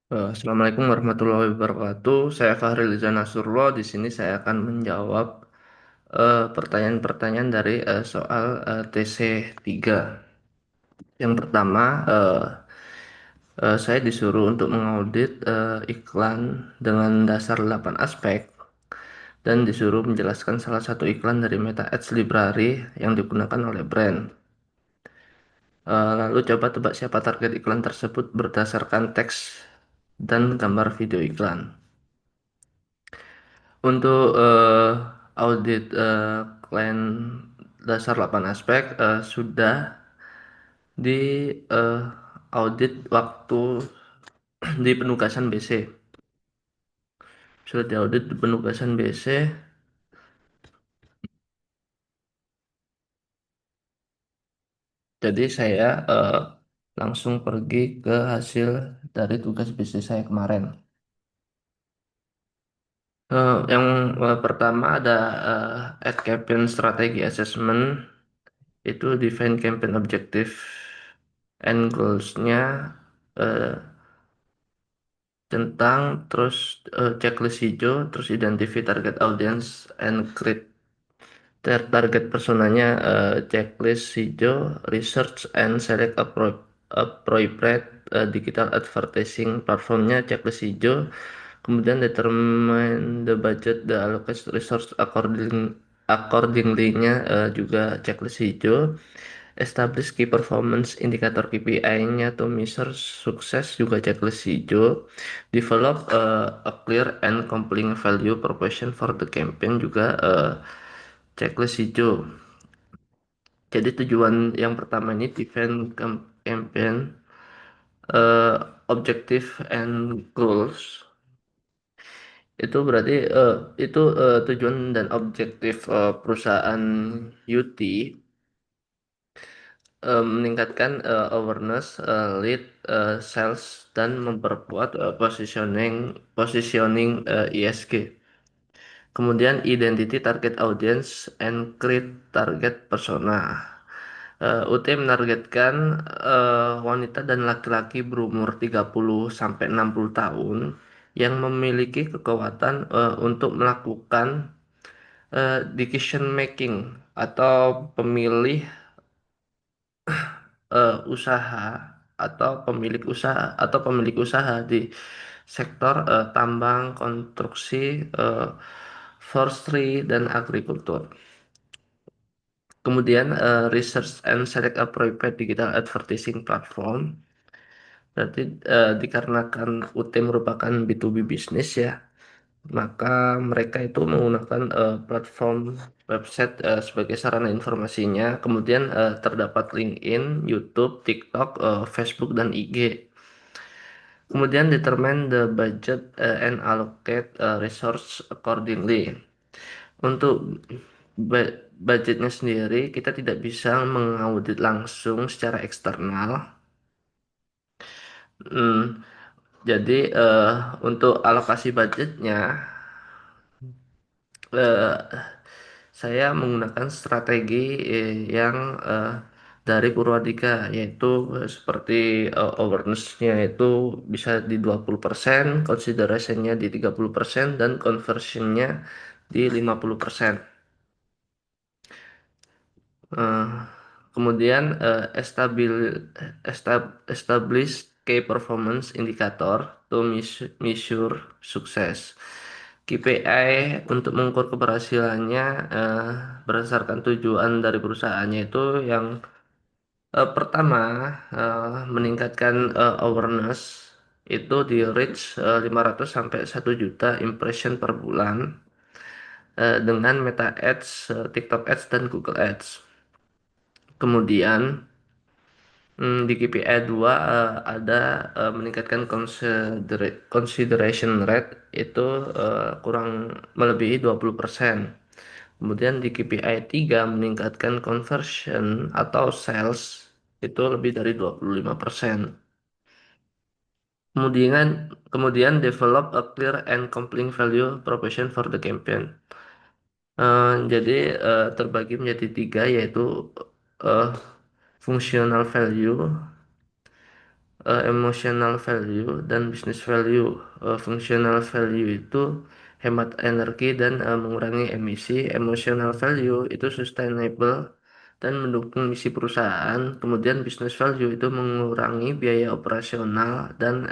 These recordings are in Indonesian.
Assalamualaikum warahmatullahi wabarakatuh. Saya Fahri Liza Nasrullah. Di sini saya akan menjawab pertanyaan-pertanyaan dari soal TC3. Yang pertama, saya disuruh untuk mengaudit iklan dengan dasar 8 aspek dan disuruh menjelaskan salah satu iklan dari Meta Ads Library yang digunakan oleh brand. Lalu coba tebak siapa target iklan tersebut berdasarkan teks dan gambar video iklan. Untuk audit klien dasar 8 aspek sudah di eh, audit waktu di penugasan BC. Sudah diaudit di penugasan BC. Jadi saya langsung pergi ke hasil dari tugas BC saya kemarin. Yang pertama ada ad campaign strategy assessment, itu define campaign objective and goals-nya, eh, tentang, terus checklist hijau, terus identify target audience and create target personanya, checklist hijau, research and select appropriate digital advertising platformnya, checklist hijau. Kemudian determine the budget, the allocate resource accordingly-nya, juga checklist hijau. Establish key performance indicator KPI-nya to measure sukses, juga checklist hijau. Develop a clear and compelling value proposition for the campaign, juga checklist hijau. Jadi tujuan yang pertama ini define campaign objective and goals. Itu berarti itu tujuan dan objektif perusahaan UT, meningkatkan awareness, lead, sales, dan memperkuat positioning positioning ISG. Kemudian identity target audience and create target persona. UT menargetkan wanita dan laki-laki berumur 30 sampai 60 tahun yang memiliki kekuatan untuk melakukan decision making atau usaha pemilik usaha di sektor tambang, konstruksi, forestry, dan agrikultur. Kemudian research and select appropriate digital advertising platform. Berarti dikarenakan UT merupakan B2B bisnis ya, maka mereka itu menggunakan platform website sebagai sarana informasinya. Kemudian terdapat LinkedIn, YouTube, TikTok, Facebook, dan IG. Kemudian determine the budget and allocate resource accordingly. Untuk budgetnya sendiri, kita tidak bisa mengaudit langsung secara eksternal. Hmm, jadi untuk alokasi budgetnya, eh, saya menggunakan strategi yang dari Purwadika, yaitu seperti awareness-nya itu bisa di 20%, consideration-nya di 30%, dan conversion-nya di 50%. Eh, Kemudian establish key performance indicator to measure sukses. KPI untuk mengukur keberhasilannya berdasarkan tujuan dari perusahaannya itu yang pertama, meningkatkan awareness itu di reach 500 sampai 1 juta impression per bulan dengan Meta Ads, TikTok Ads, dan Google Ads. Kemudian di KPI 2 ada meningkatkan consideration rate itu kurang melebihi 20%. Kemudian di KPI 3 meningkatkan conversion atau sales itu lebih dari 25%. Kemudian kemudian develop a clear and compelling value proposition for the campaign. Jadi terbagi menjadi tiga, yaitu eh, functional value, Emotional value dan business value. Functional value itu hemat energi dan mengurangi emisi. Emotional value itu sustainable dan mendukung misi perusahaan. Kemudian business value itu mengurangi biaya operasional dan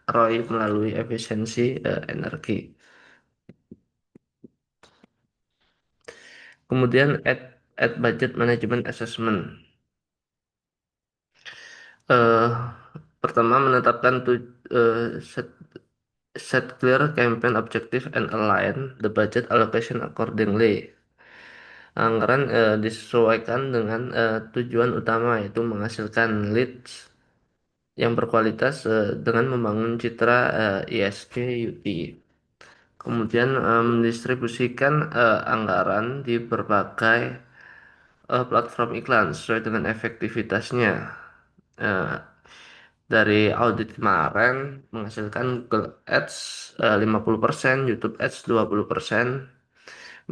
ROI melalui efisiensi energi. Kemudian add budget management assessment. eh Pertama, menetapkan set clear campaign objective and align the budget allocation accordingly. Anggaran disesuaikan dengan tujuan utama, yaitu menghasilkan leads yang berkualitas dengan membangun citra ISK UT. Kemudian mendistribusikan anggaran di berbagai platform iklan sesuai dengan efektivitasnya. Eh, dari audit kemarin menghasilkan Google Ads 50%, YouTube Ads 20%,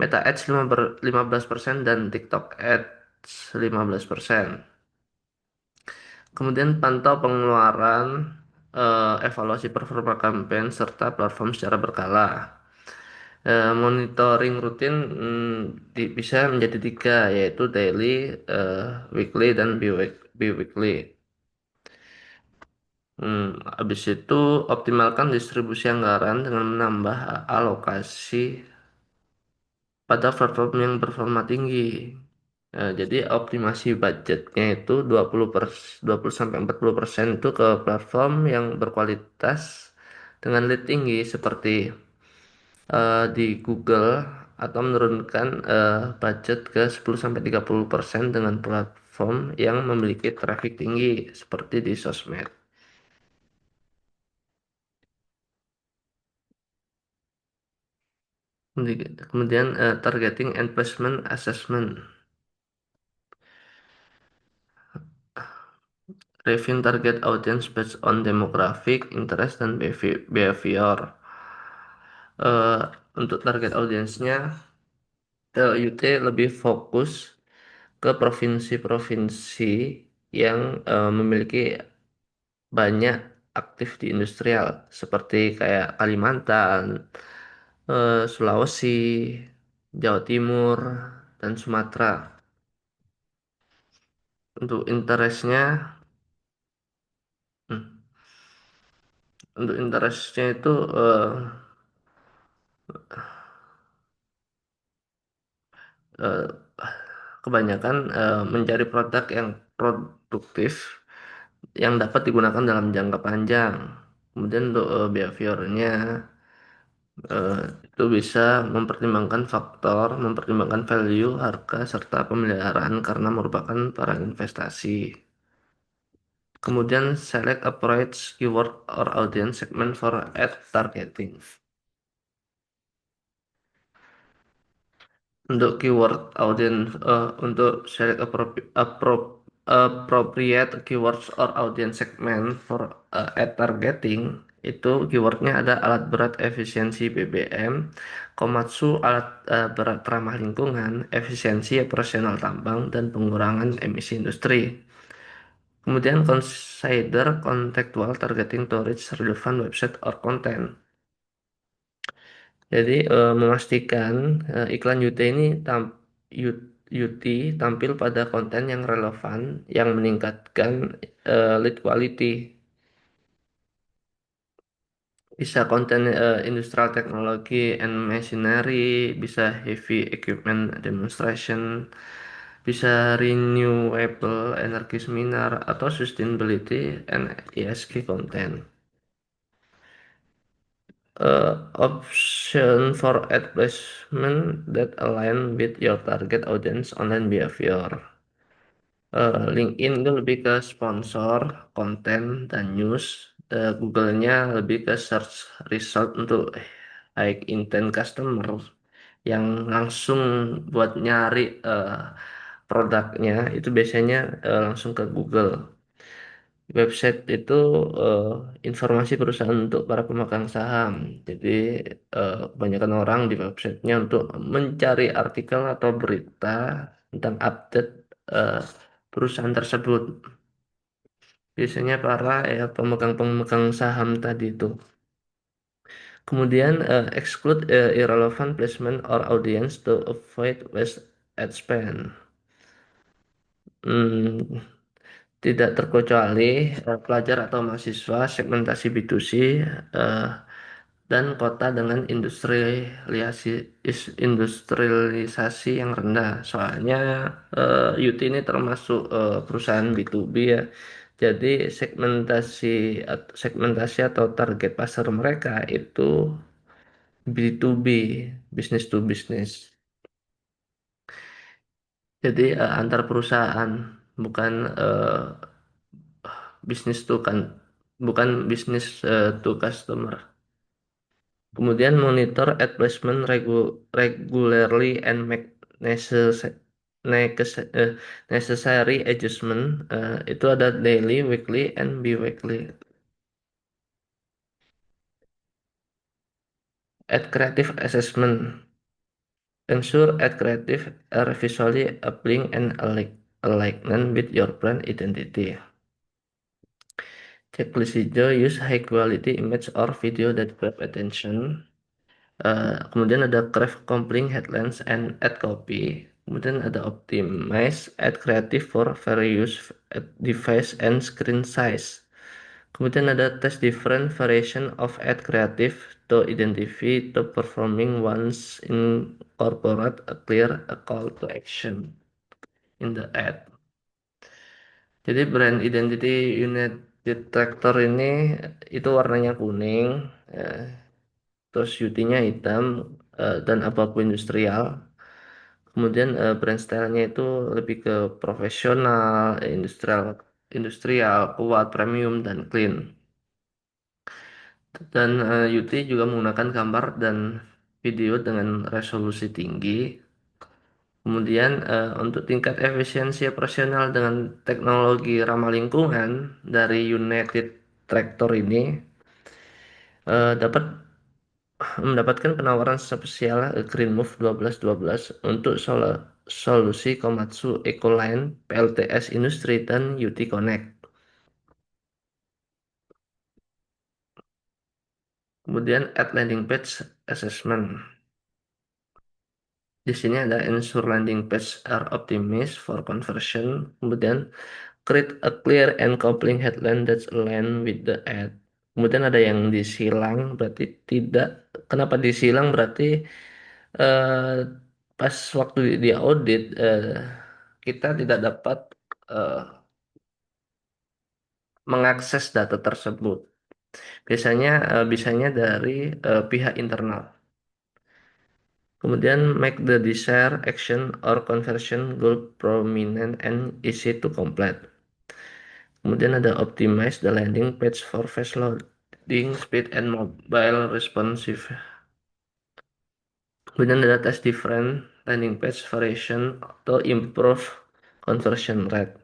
Meta Ads 15%, dan TikTok Ads 15%. Kemudian pantau pengeluaran, evaluasi performa campaign, serta platform secara berkala. Monitoring rutin bisa menjadi tiga, yaitu daily, eh, weekly, dan bi-weekly. Habis itu optimalkan distribusi anggaran dengan menambah alokasi pada platform yang performa tinggi. Jadi optimasi budgetnya itu 20 sampai 40% itu ke platform yang berkualitas dengan lead tinggi seperti di Google, atau menurunkan budget ke 10 sampai 30% dengan platform yang memiliki traffic tinggi seperti di sosmed. Kemudian targeting and placement assessment. Refine target audience based on demographic, interest, dan behavior. Eh, untuk target audiensnya, UT lebih fokus ke provinsi-provinsi yang memiliki banyak aktif di industrial, seperti kayak Kalimantan, Sulawesi, Jawa Timur, dan Sumatera. Untuk interestnya, hmm, untuk interestnya itu eh, kebanyakan mencari produk yang produktif yang dapat digunakan dalam jangka panjang. Kemudian untuk behaviornya, eh, itu bisa mempertimbangkan value, harga, serta pemeliharaan karena merupakan barang investasi. Kemudian select approach keyword or audience segment for ad targeting. Untuk keyword audience, untuk select appropriate keywords or audience segment for ad targeting, itu keywordnya ada alat berat efisiensi BBM, Komatsu alat berat ramah lingkungan, efisiensi operasional tambang, dan pengurangan emisi industri. Kemudian consider contextual targeting to reach relevant website or content. Jadi memastikan iklan UT tampil pada konten yang relevan yang meningkatkan lead quality. Bisa konten industrial technology and machinery, bisa heavy equipment demonstration, bisa renewable energy seminar, atau sustainability and ESG content. Option for ad placement that align with your target audience online behavior. LinkedIn itu lebih ke sponsor, konten, dan news. Google-nya lebih ke search result untuk high intent customer yang langsung buat nyari produknya, itu biasanya langsung ke Google. Website itu eh, informasi perusahaan untuk para pemegang saham. Jadi kebanyakan orang di websitenya untuk mencari artikel atau berita tentang update eh, perusahaan tersebut. biasanya para ya pemegang-pemegang saham tadi itu. Kemudian exclude irrelevant placement or audience to avoid waste ad spend. Hmm, tidak terkecuali pelajar atau mahasiswa segmentasi B2C eh, dan kota dengan industrialisasi yang rendah. Soalnya UT ini termasuk perusahaan B2B ya. Jadi segmentasi atau target pasar mereka itu B2B, business to business. Jadi antar perusahaan, bukan bisnis to kan, bukan bisnis to customer. Kemudian monitor ad placement regularly and make necessary adjustment. Itu ada daily, weekly, and bi-weekly. Ad creative assessment. Ensure ad creative are visually appealing and alignment with your brand identity. Checklist hijau, use high quality image or video that grab attention. Kemudian ada craft compelling headlines and ad copy. Kemudian ada optimize ad creative for various ad device and screen size. Kemudian ada test different variation of ad creative to identify top performing ones, incorporate a clear call to action in the ad. Jadi brand identity United Tractor ini itu warnanya kuning, eh, terus UT-nya hitam dan abu-abu industrial. Kemudian brand stylenya itu lebih ke profesional, industrial, kuat, premium dan clean. Dan UT juga menggunakan gambar dan video dengan resolusi tinggi. Kemudian untuk tingkat efisiensi operasional dengan teknologi ramah lingkungan dari United Tractor ini dapat mendapatkan penawaran spesial Green Move 1212 untuk solusi Komatsu Ecoline, PLTS Industri, dan UT Connect. Kemudian Add Landing Page Assessment. Di sini ada ensure landing page are optimized for conversion. Kemudian create a clear and compelling headline that's align with the ad. Kemudian ada yang disilang, berarti tidak. Kenapa disilang? Berarti eh, pas waktu di audit kita tidak dapat eh, mengakses data tersebut. Biasanya bisanya dari pihak internal. Kemudian make the desired action or conversion goal prominent and easy to complete. Kemudian ada optimize the landing page for fast loading speed and mobile responsive. Kemudian ada test different landing page variation to improve conversion rate.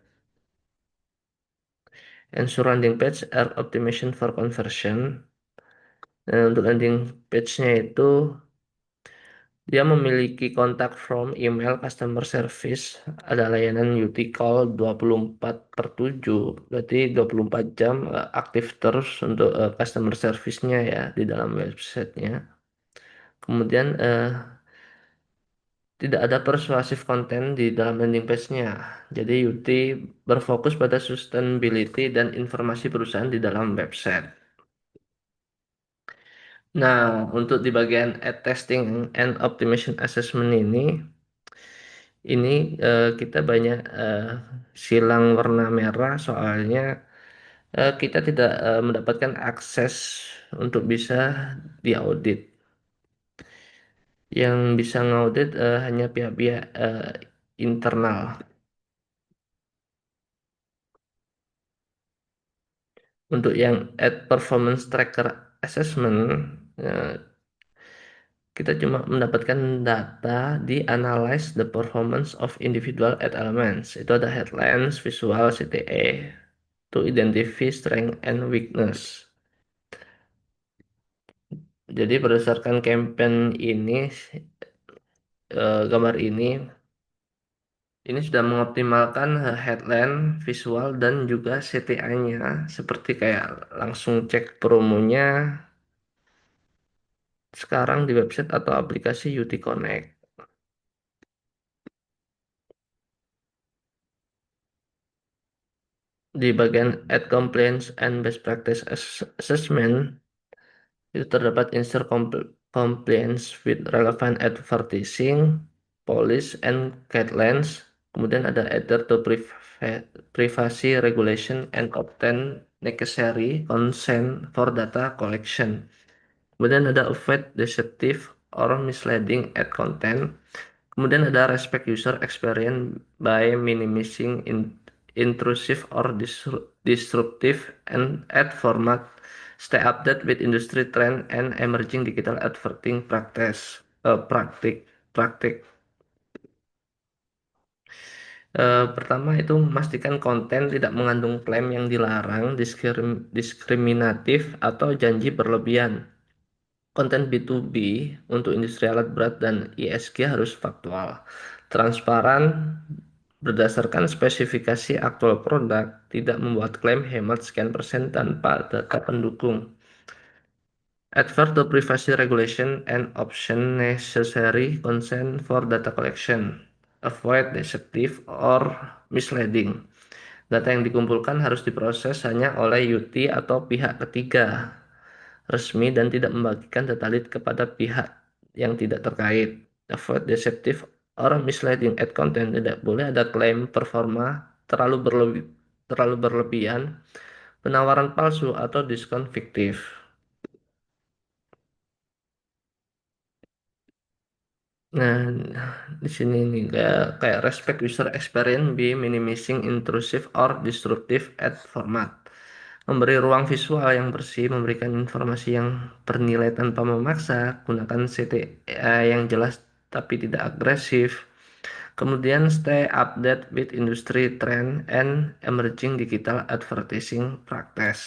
Ensure landing page are optimization for conversion. Nah, untuk landing page-nya itu dia memiliki kontak from email customer service, ada layanan UT call 24/7, berarti 24 jam aktif terus untuk customer service-nya ya di dalam websitenya. Kemudian tidak ada persuasif konten di dalam landing page-nya. Jadi UT berfokus pada sustainability dan informasi perusahaan di dalam website. Nah, untuk di bagian ad testing and optimization assessment ini kita banyak silang warna merah soalnya kita tidak mendapatkan akses untuk bisa diaudit. Yang bisa ngaudit hanya pihak-pihak internal. Untuk yang ad performance tracker assessment, eh, kita cuma mendapatkan data di analyze the performance of individual ad elements. Itu ada headlines, visual, CTA, to identify strength and weakness. Jadi berdasarkan campaign ini, gambar ini, Ini sudah mengoptimalkan headline, visual, dan juga CTA-nya. Seperti kayak langsung cek promonya sekarang di website atau aplikasi UT Connect. Di bagian Ad Compliance and Best Practice Assessment, itu terdapat insert compliance with relevant advertising, policy, and guidelines. Kemudian ada adhere to privacy regulation and obtain necessary consent for data collection. Kemudian ada avoid deceptive or misleading ad content. Kemudian ada respect user experience by minimizing intrusive or disruptive and ad format. Stay updated with industry trend and emerging digital advertising praktik. Pertama itu memastikan konten tidak mengandung klaim yang dilarang, diskriminatif, atau janji berlebihan. Konten B2B untuk industri alat berat dan ISG harus faktual, transparan, berdasarkan spesifikasi aktual produk, tidak membuat klaim hemat sekian persen tanpa data pendukung. Adhere to privacy regulation and option necessary consent for data collection. Avoid deceptive or misleading. Data yang dikumpulkan harus diproses hanya oleh UT atau pihak ketiga resmi dan tidak membagikan data lead kepada pihak yang tidak terkait. Avoid deceptive or misleading ad content. Tidak boleh ada klaim performa terlalu berlebihan, penawaran palsu atau diskon fiktif. Nah, di sini nih kayak respect user experience by minimizing intrusive or disruptive ad format. Memberi ruang visual yang bersih, memberikan informasi yang bernilai tanpa memaksa, gunakan CTA yang jelas tapi tidak agresif. Kemudian stay update with industry trend and emerging digital advertising praktik.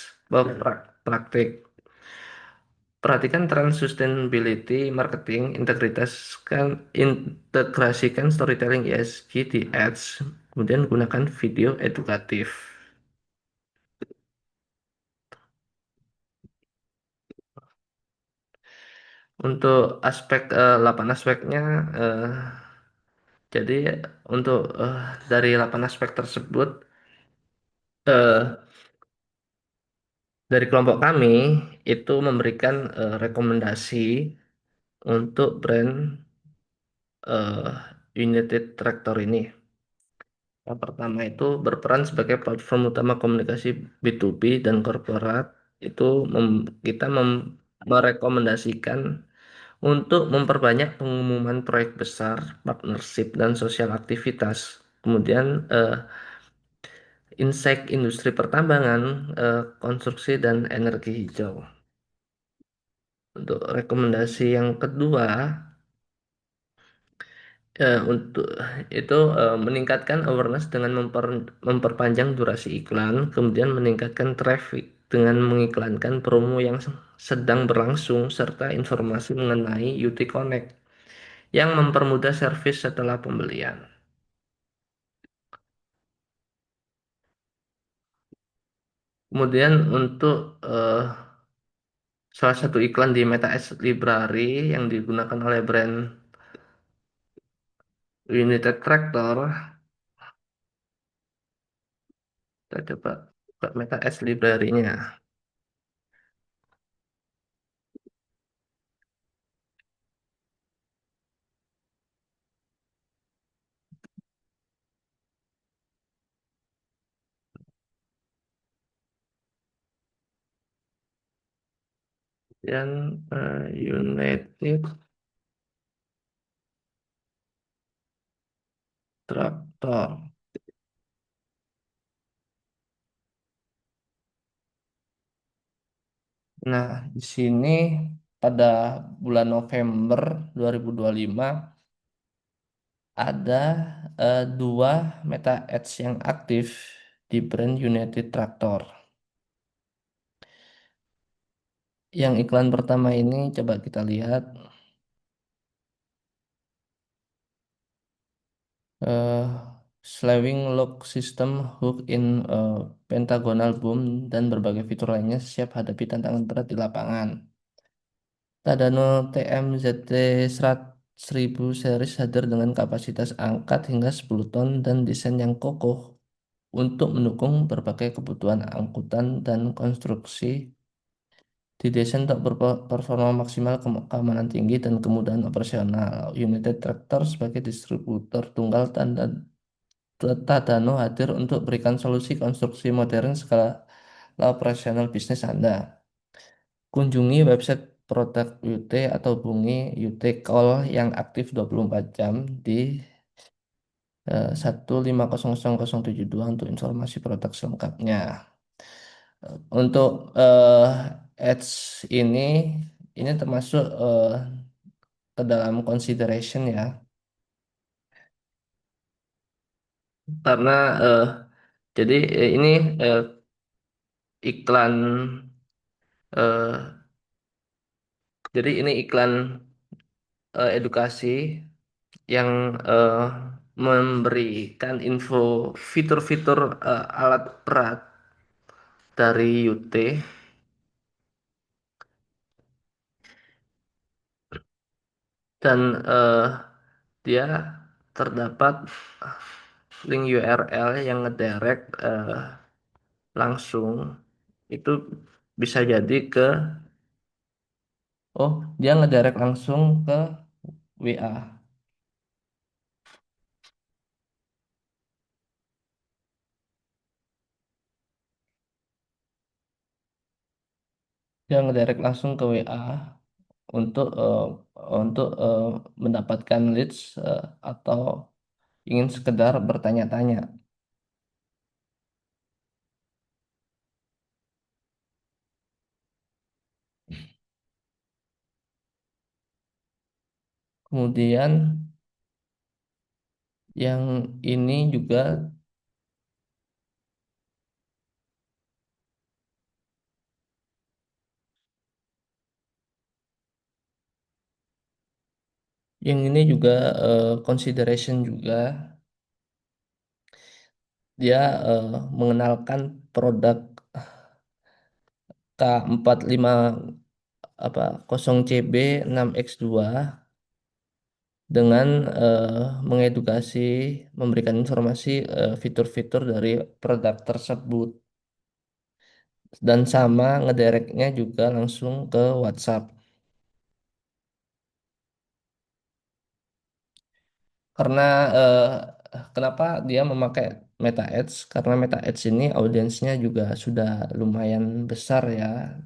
Perhatikan tren sustainability, marketing, integrasikan storytelling ESG di ads, kemudian gunakan video edukatif. Untuk 8 aspeknya, eh, jadi untuk dari 8 aspek tersebut, eh, dari kelompok kami itu memberikan rekomendasi untuk brand eh, United Tractor ini. Yang pertama itu berperan sebagai platform utama komunikasi B2B dan korporat. Itu merekomendasikan untuk memperbanyak pengumuman proyek besar, partnership, dan sosial aktivitas. Kemudian insight industri pertambangan, konstruksi, dan energi hijau. Untuk rekomendasi yang kedua, untuk itu meningkatkan awareness dengan memperpanjang durasi iklan, kemudian meningkatkan traffic dengan mengiklankan promo yang sedang berlangsung, serta informasi mengenai UT Connect yang mempermudah servis setelah pembelian. Kemudian untuk salah satu iklan di Meta Ads Library yang digunakan oleh brand United Tractor, kita coba buka Meta Ads Library-nya. Dan United Tractor. Nah, di sini pada bulan November 2025 ada dua Meta Ads yang aktif di brand United Tractor. Yang iklan pertama ini coba kita lihat. eh slewing lock system, hook in pentagonal boom, dan berbagai fitur lainnya siap hadapi tantangan berat di lapangan. Tadano TMZT 1000 series hadir dengan kapasitas angkat hingga 10 ton dan desain yang kokoh untuk mendukung berbagai kebutuhan angkutan dan konstruksi. Didesain untuk berperforma maksimal, keamanan tinggi, dan kemudahan operasional. United Tractor sebagai distributor tunggal Tadano hadir untuk berikan solusi konstruksi modern skala operasional bisnis Anda. Kunjungi website produk UT atau hubungi UT Call yang aktif 24 jam di 1500072 untuk informasi produk selengkapnya. Untuk ads ini termasuk ke dalam consideration ya, karena jadi ini eh, iklan eh, jadi ini iklan edukasi yang memberikan info fitur-fitur alat berat dari UT, dan dia terdapat link URL yang ngedirect langsung itu bisa jadi ke dia ngedirect langsung ke WA. Dia ngedirect langsung ke WA untuk mendapatkan leads atau ingin sekedar bertanya-tanya. Kemudian yang ini juga consideration juga, dia mengenalkan produk K45 0CB 6X2 dengan mengedukasi, memberikan informasi fitur-fitur dari produk tersebut, dan sama ngedirectnya juga langsung ke WhatsApp. Karena kenapa dia memakai Meta Ads? Karena Meta Ads ini audiensnya juga sudah lumayan besar ya,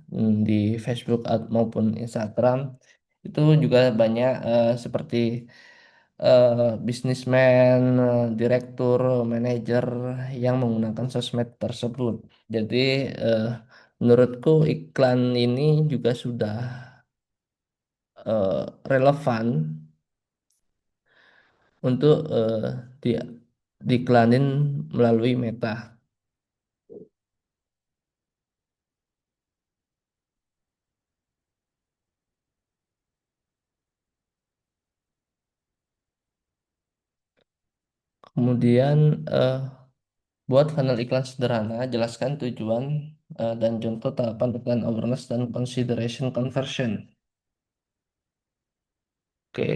di Facebook maupun Instagram. Itu juga banyak seperti bisnismen, direktur, manajer yang menggunakan sosmed tersebut. Jadi eh, menurutku iklan ini juga sudah relevan untuk di diiklanin melalui Meta. Kemudian eh, buat funnel iklan sederhana, jelaskan tujuan dan contoh tahapan iklan awareness dan consideration conversion. Oke,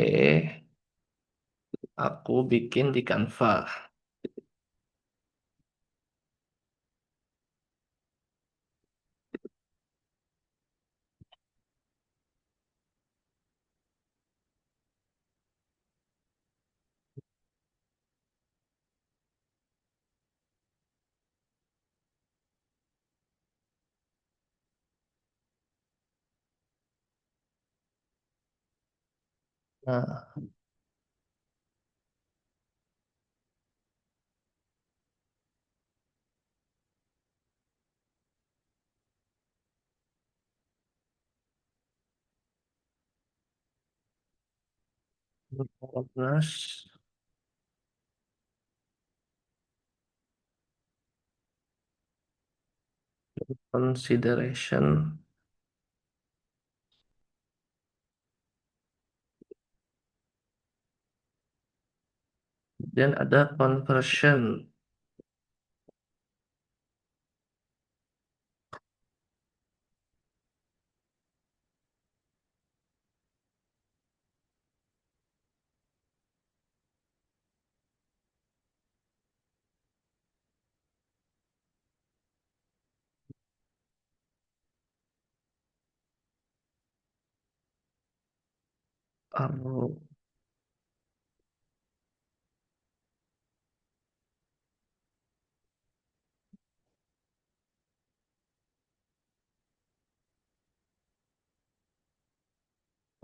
aku bikin di Canva. Nah, awareness, consideration. Dan ada conversion, uh,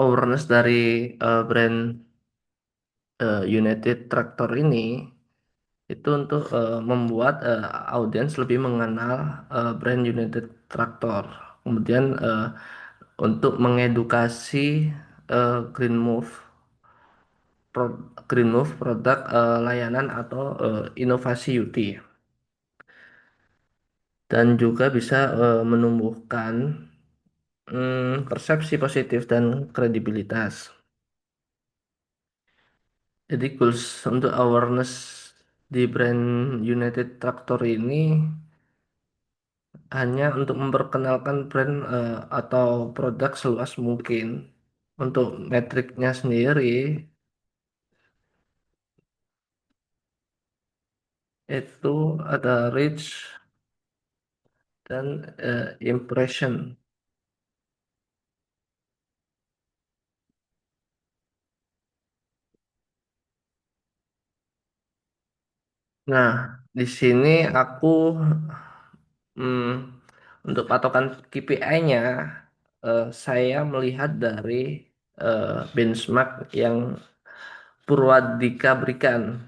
awareness dari brand United Tractor ini itu untuk membuat audiens lebih mengenal brand United Tractor. Kemudian untuk mengedukasi Green Move, Green Move produk layanan atau inovasi UT, dan juga bisa menumbuhkan persepsi positif dan kredibilitas. Jadi goals untuk awareness di brand United Tractor ini hanya untuk memperkenalkan brand atau produk seluas mungkin. Untuk metriknya sendiri itu ada reach dan impression. Nah, di sini aku hmm, untuk patokan KPI-nya saya melihat dari benchmark yang Purwadika berikan.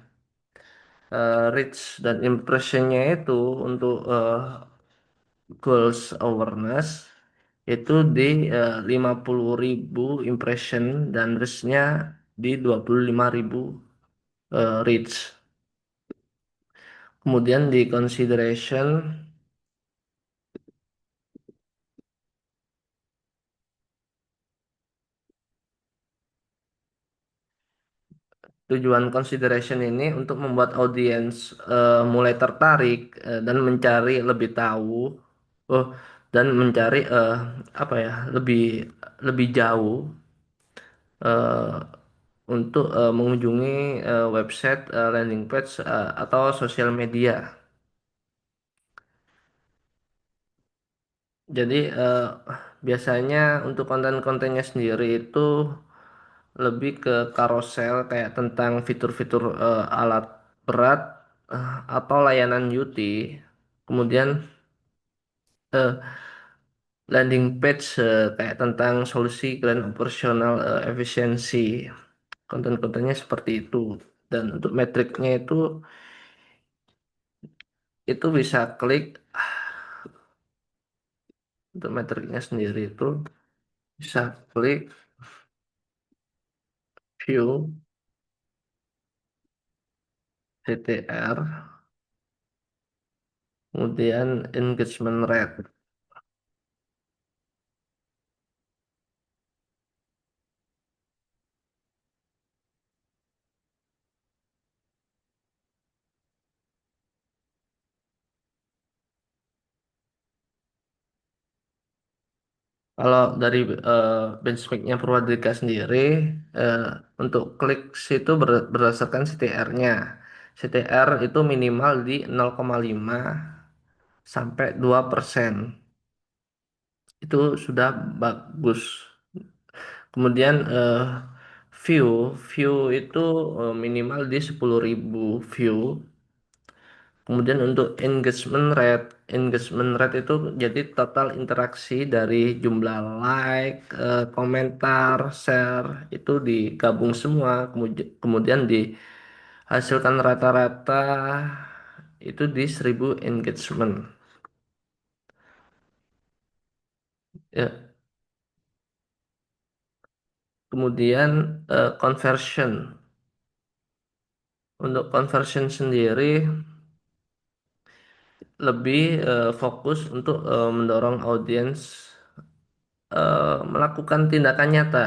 Reach dan impressionnya itu untuk goals awareness itu di 50.000 impression dan reach-nya di 25.000 reach. Kemudian di consideration, tujuan consideration ini untuk membuat audiens mulai tertarik dan mencari lebih tahu, oh, dan mencari apa ya, lebih lebih jauh eh, untuk mengunjungi website, landing page, atau sosial media. Jadi biasanya untuk konten-kontennya sendiri itu lebih ke karosel kayak tentang fitur-fitur alat berat atau layanan UT. Kemudian eh, landing page kayak tentang solusi grand operational efisiensi. Konten-kontennya seperti itu. Dan untuk metriknya itu bisa klik. Untuk metriknya sendiri itu bisa klik view CTR, kemudian engagement rate. Kalau dari eh, benchmarknya Purwadika sendiri, eh, untuk klik situ berdasarkan CTR-nya. CTR itu minimal di 0,5 sampai 2%. Itu sudah bagus. Kemudian view itu minimal di 10.000 view. Kemudian untuk engagement rate itu jadi total interaksi dari jumlah like, komentar, share itu digabung semua, kemudian dihasilkan rata-rata itu di 1.000 engagement. Ya, kemudian conversion. Untuk conversion sendiri lebih fokus untuk mendorong audiens melakukan tindakan nyata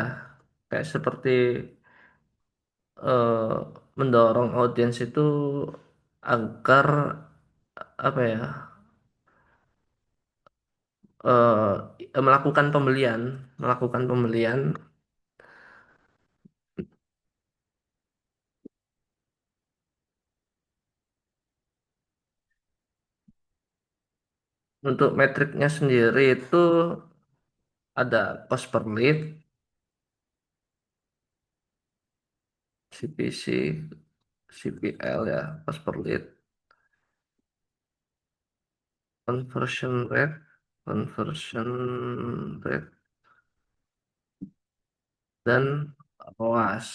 kayak seperti mendorong audiens itu agar apa ya melakukan pembelian untuk metriknya sendiri itu ada cost per lead, CPC, CPL ya, cost per lead, conversion rate, conversion rate dan ROAS.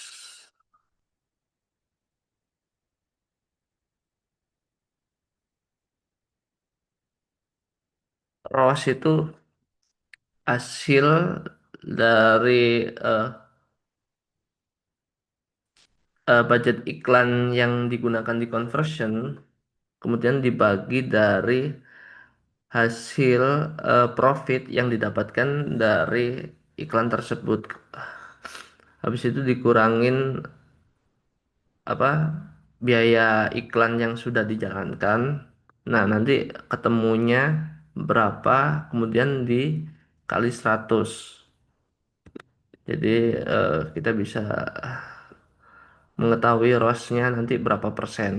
ROAS itu hasil dari budget iklan yang digunakan di conversion, kemudian dibagi dari hasil profit yang didapatkan dari iklan tersebut. Habis itu dikurangin apa biaya iklan yang sudah dijalankan. Nah, nanti ketemunya berapa, kemudian dikali 100. Jadi kita bisa mengetahui ROAS-nya nanti berapa persen.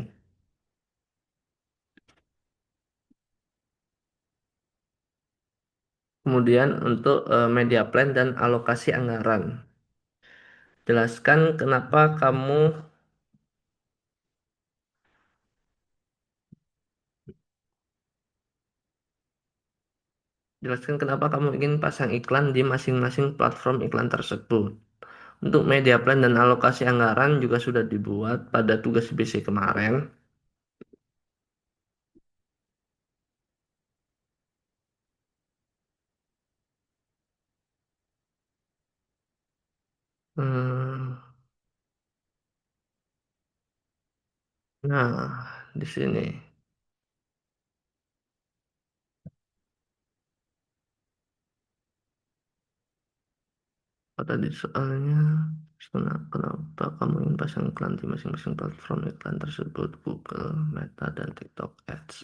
Kemudian untuk media plan dan alokasi anggaran. Jelaskan kenapa kamu Jelaskan kenapa kamu ingin pasang iklan di masing-masing platform iklan tersebut. Untuk media plan dan alokasi anggaran juga sudah dibuat pada tugas BC kemarin. Hmm, nah, di sini pada di soalnya kenapa kamu ingin pasang iklan di masing-masing platform iklan tersebut, Google, Meta, dan TikTok Ads.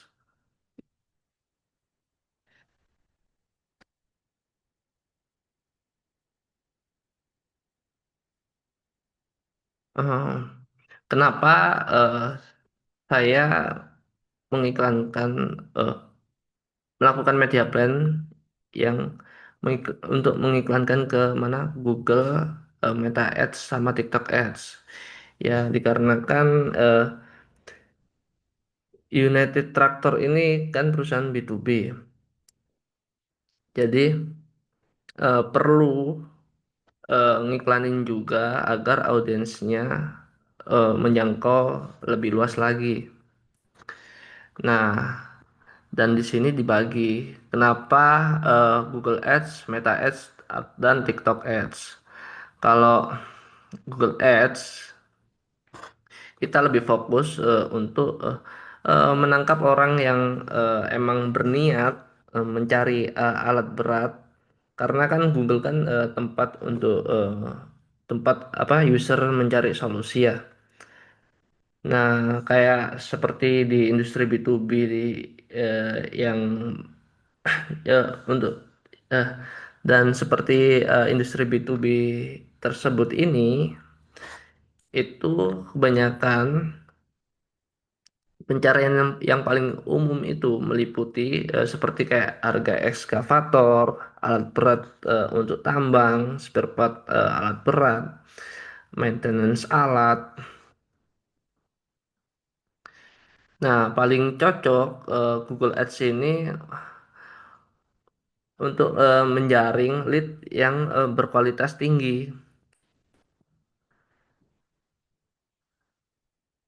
Eh, kenapa eh, saya mengiklankan eh, melakukan media plan yang untuk mengiklankan ke mana Google, Meta Ads sama TikTok Ads. Ya, dikarenakan United Tractor ini kan perusahaan B2B. Jadi perlu ngiklanin juga agar audiensnya menjangkau lebih luas lagi. Nah, dan di sini dibagi. Kenapa Google Ads, Meta Ads, dan TikTok Ads? Kalau Google Ads, kita lebih fokus untuk menangkap orang yang emang berniat mencari alat berat. Karena kan Google kan tempat apa user mencari solusi ya. Nah, kayak seperti di industri B2B yang untuk eh, dan seperti industri B2B tersebut ini itu kebanyakan pencarian yang paling umum itu meliputi seperti kayak harga ekskavator, alat berat untuk tambang, spare part alat berat, maintenance alat. Nah, paling cocok Google Ads ini untuk menjaring lead yang berkualitas tinggi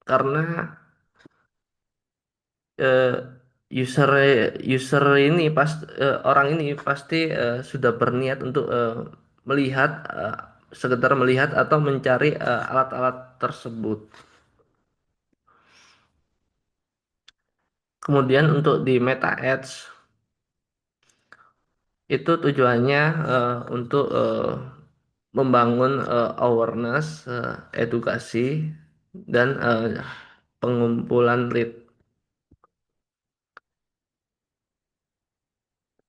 karena eh, user user ini orang ini pasti sudah berniat untuk melihat sekedar melihat atau mencari alat-alat tersebut. Kemudian untuk di Meta Ads itu tujuannya untuk membangun awareness, edukasi dan pengumpulan lead.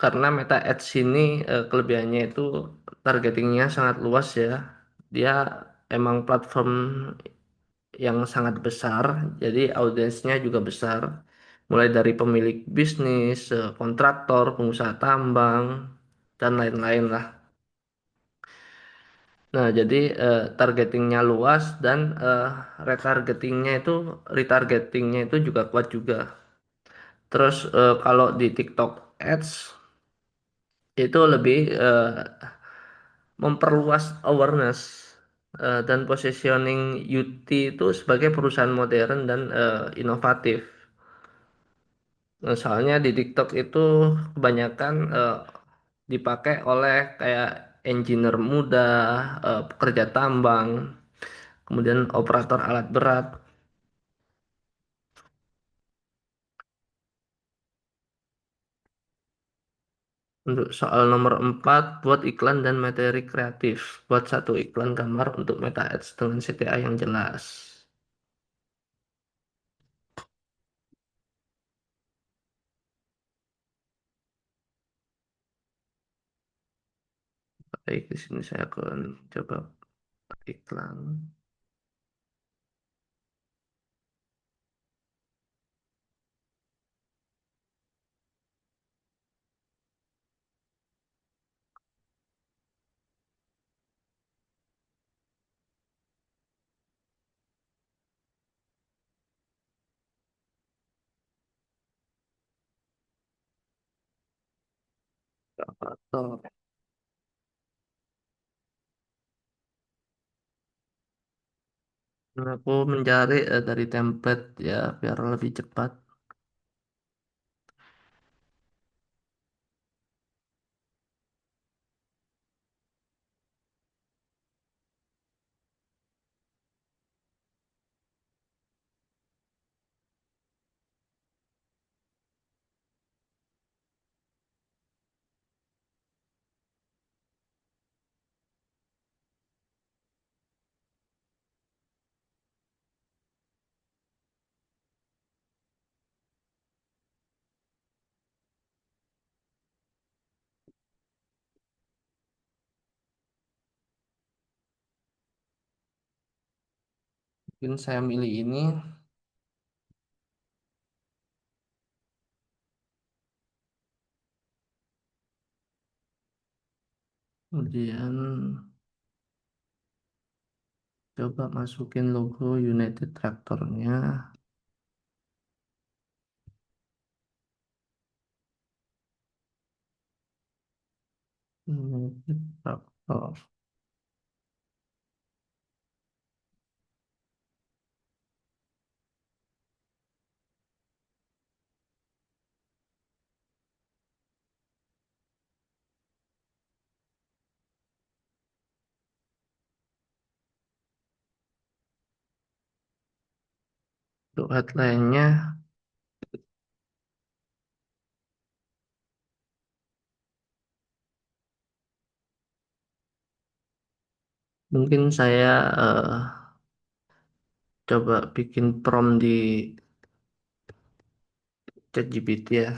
Karena Meta Ads ini kelebihannya itu targetingnya sangat luas ya. Dia emang platform yang sangat besar, jadi audiensnya juga besar. Mulai dari pemilik bisnis, kontraktor, pengusaha tambang, dan lain-lain lah. Nah, jadi targetingnya luas dan retargetingnya itu juga kuat juga. Terus kalau di TikTok Ads itu lebih memperluas awareness dan positioning UT itu sebagai perusahaan modern dan inovatif. Nah, soalnya di TikTok itu kebanyakan dipakai oleh kayak engineer muda, pekerja tambang, kemudian operator alat berat. Untuk soal nomor 4, buat iklan dan materi kreatif. Buat satu iklan gambar untuk Meta Ads dengan CTA yang jelas. Baik, di sini saya akan coba iklan. Atau aku mencari dari template ya biar lebih cepat. Mungkin saya milih ini. Kemudian coba masukin logo United Traktornya. United Traktor. Untuk headline-nya mungkin saya coba bikin prompt di ChatGPT ya.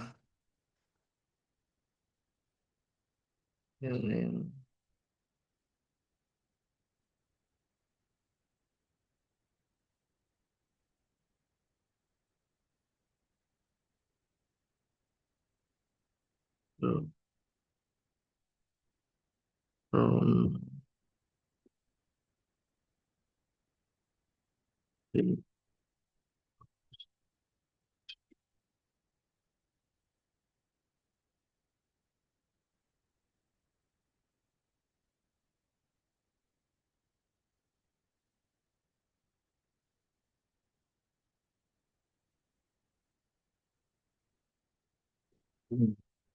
Ini prompt.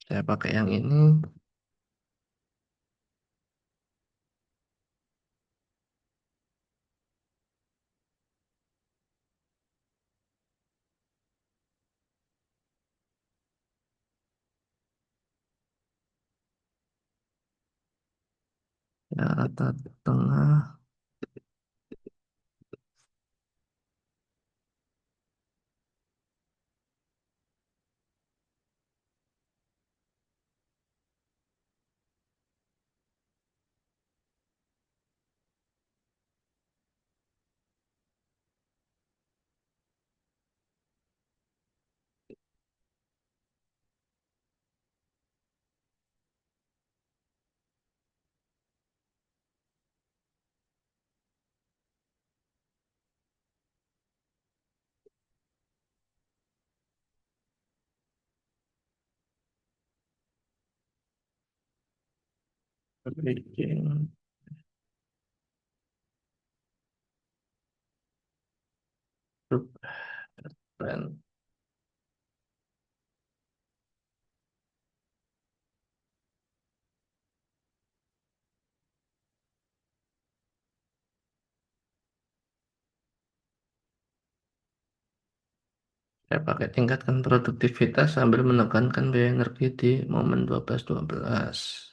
Saya pakai yang ini. Ya, rata tengah. Bikin grup band. Saya pakai tingkatkan produktivitas sambil menekankan biaya energi di momen 12-12.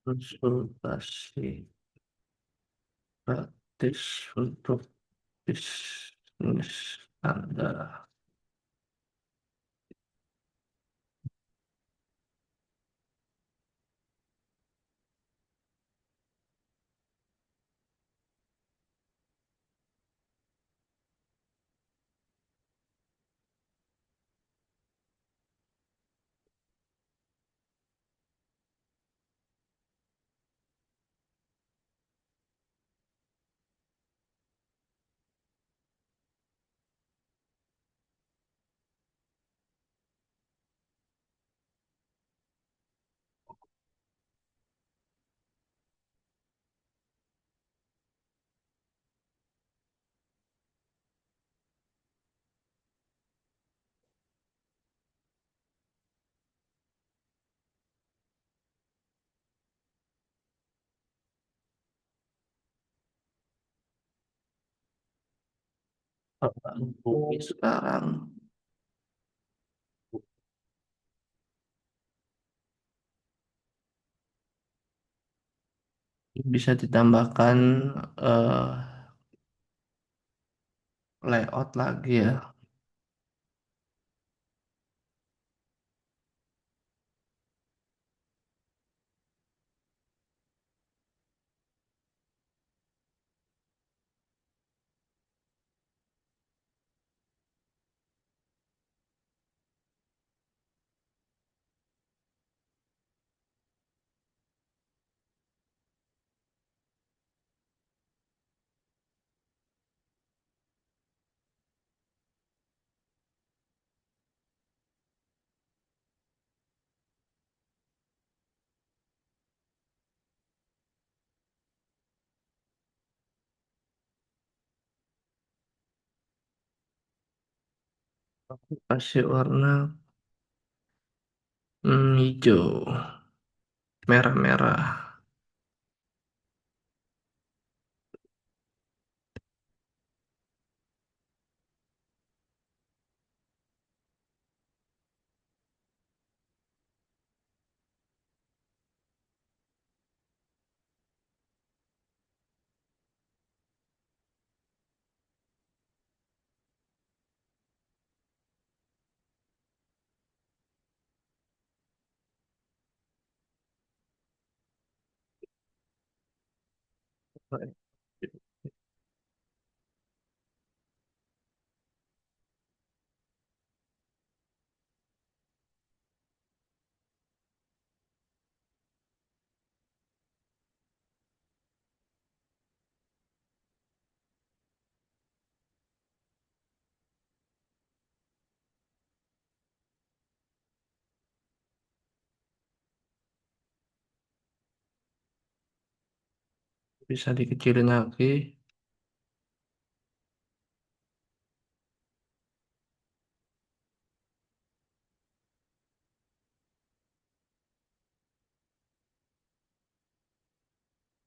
Konsultasi gratis untuk bisnis Anda. Bumi sekarang bisa ditambahkan eh, layout lagi ya. Kasih warna hijau, merah-merah. Bisa dikecilin lagi.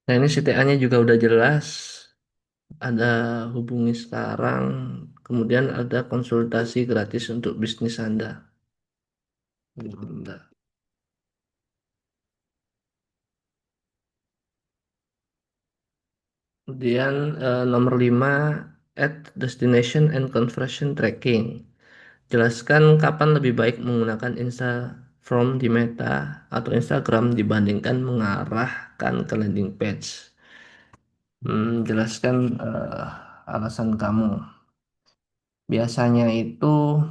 Nah ini CTA-nya juga udah jelas. Ada hubungi sekarang. Kemudian ada konsultasi gratis untuk bisnis Anda. Bentar. Kemudian nomor 5, add destination and conversion tracking. Jelaskan kapan lebih baik menggunakan From di Meta atau Instagram dibandingkan mengarahkan ke landing page. Jelaskan alasan kamu. Biasanya itu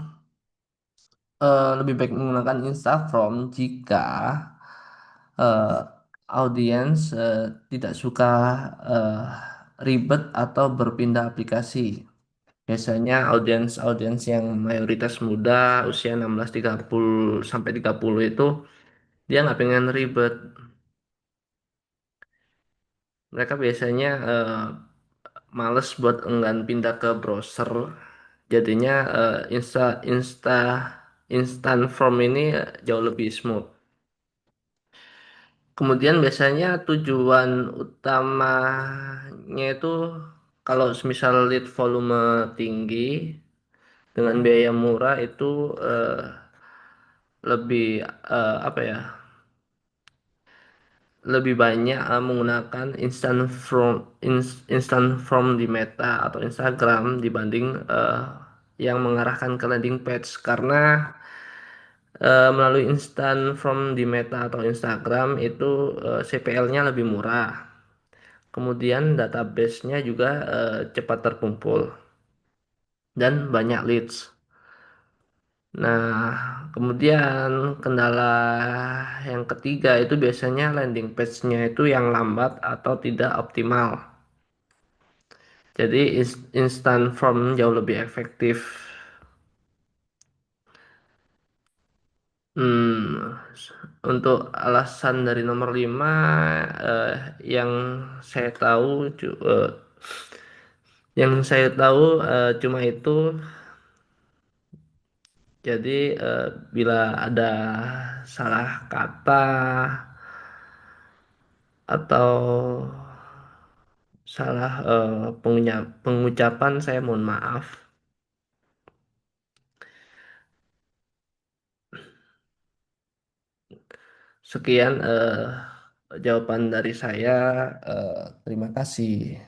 lebih baik menggunakan Instagram jika eh, audiens tidak suka eh, ribet atau berpindah aplikasi. Biasanya audiens-audiens yang mayoritas muda, usia 16-30 sampai 30 itu dia nggak pengen ribet. Mereka biasanya males buat enggan pindah ke browser. Jadinya Insta Insta Instant Form ini jauh lebih smooth. Kemudian biasanya tujuan utamanya itu kalau misal lead volume tinggi dengan biaya murah itu lebih apa ya? Lebih banyak menggunakan instant form di Meta atau Instagram dibanding yang mengarahkan ke landing page karena melalui instant form di Meta atau Instagram itu CPL-nya lebih murah. Kemudian database-nya juga cepat terkumpul dan banyak leads. Nah, kemudian kendala yang ketiga itu biasanya landing page-nya itu yang lambat atau tidak optimal. Jadi instant form jauh lebih efektif. Hmm, untuk alasan dari nomor 5 eh, yang saya tahu cuma itu. Jadi bila ada salah kata atau salah pengucapan saya mohon maaf. Sekian jawaban dari saya. Terima kasih.